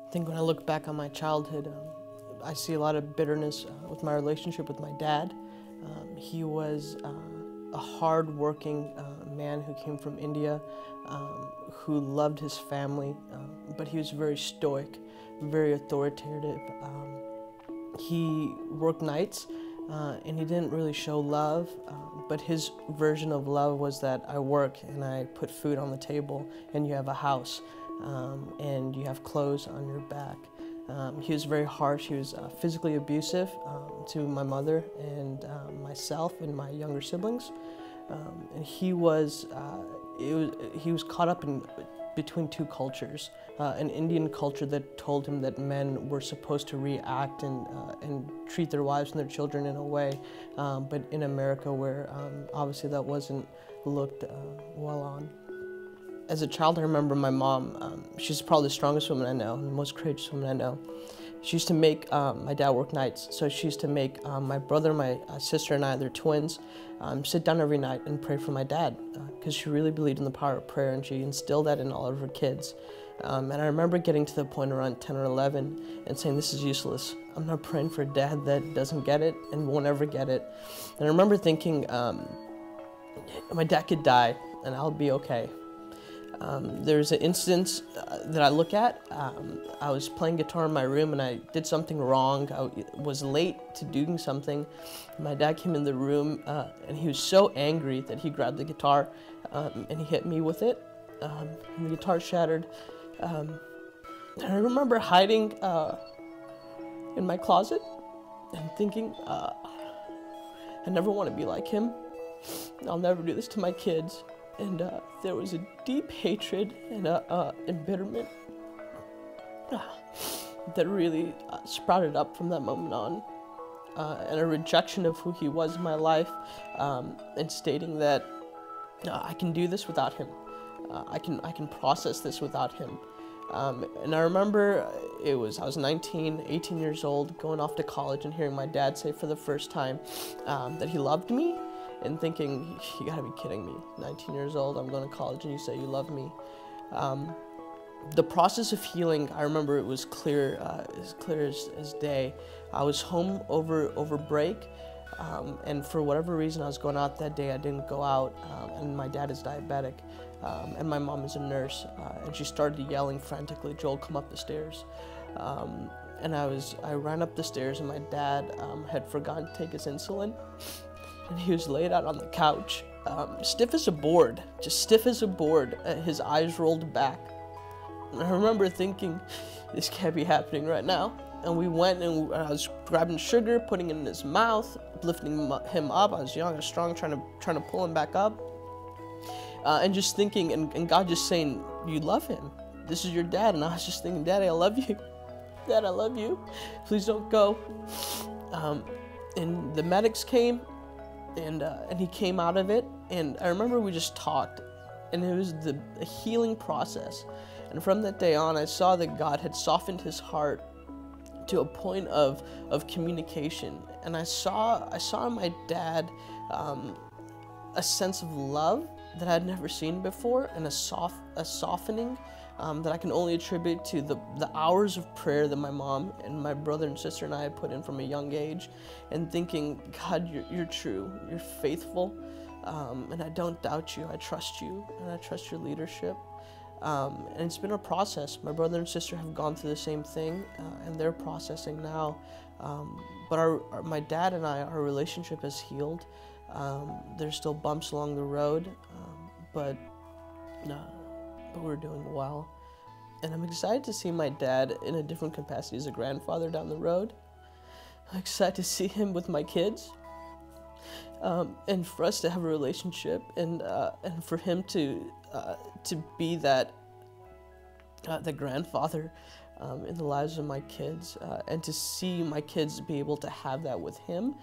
I think when I look back on my childhood, I see a lot of bitterness with my relationship with my dad. He was a hard-working man who came from India, who loved his family, but he was very stoic, very authoritative. He worked nights, and he didn't really show love, but his version of love was that I work and I put food on the table and you have a house and you have clothes on your back. He was very harsh. He was physically abusive to my mother and myself and my younger siblings. And he was caught up in between two cultures, an Indian culture that told him that men were supposed to react and treat their wives and their children in a way, but in America where obviously that wasn't looked well on. As a child, I remember my mom, she's probably the strongest woman I know, the most courageous woman I know. She used to make my dad work nights, so she used to make my brother, my sister, and I, they're twins, sit down every night and pray for my dad, because she really believed in the power of prayer, and she instilled that in all of her kids. And I remember getting to the point around 10 or 11 and saying, this is useless. I'm not praying for a dad that doesn't get it and won't ever get it. And I remember thinking, my dad could die and I'll be okay. There's an instance that I look at. I was playing guitar in my room and I did something wrong. I was late to doing something. My dad came in the room and he was so angry that he grabbed the guitar and he hit me with it. And the guitar shattered. And I remember hiding in my closet and thinking, I never want to be like him. I'll never do this to my kids. And there was a deep hatred and embitterment that really sprouted up from that moment on, and a rejection of who he was in my life, and stating that I can do this without him. I can process this without him. And I remember I was 19, 18 years old, going off to college and hearing my dad say for the first time that he loved me. And thinking, you gotta be kidding me. 19 years old, I'm going to college and you say you love me. The process of healing, I remember it was clear as day. I was home over break, and for whatever reason I was going out that day, I didn't go out, and my dad is diabetic, and my mom is a nurse, and she started yelling frantically, Joel, come up the stairs. And I ran up the stairs and my dad had forgotten to take his insulin. And he was laid out on the couch, stiff as a board, just stiff as a board, his eyes rolled back. And I remember thinking, this can't be happening right now. And we went and I was grabbing sugar, putting it in his mouth, lifting him up. I was young and strong, trying to pull him back up. And just thinking, and God just saying, you love him. This is your dad. And I was just thinking, Daddy, I love you. Dad, I love you. Please don't go. And the medics came. And he came out of it, and I remember we just talked, and it was a healing process. And from that day on, I saw that God had softened his heart to a point of communication. And I saw in my dad a sense of love that I'd never seen before, and a softening that I can only attribute to the hours of prayer that my mom and my brother and sister and I had put in from a young age, and thinking, God, you're true, you're faithful, and I don't doubt you, I trust you, and I trust your leadership. And it's been a process. My brother and sister have gone through the same thing, and they're processing now. But my dad and I, our relationship has healed. There's still bumps along the road, but we're doing well. And I'm excited to see my dad in a different capacity as a grandfather down the road. I'm excited to see him with my kids, and for us to have a relationship, and for him to be the grandfather in the lives of my kids, and to see my kids be able to have that with him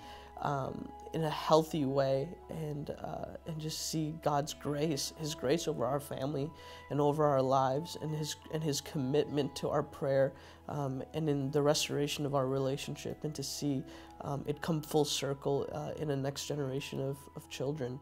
in a healthy way, and just see God's grace, His grace over our family and over our lives, and His commitment to our prayer, and in the restoration of our relationship, and to see it come full circle in a next generation of children.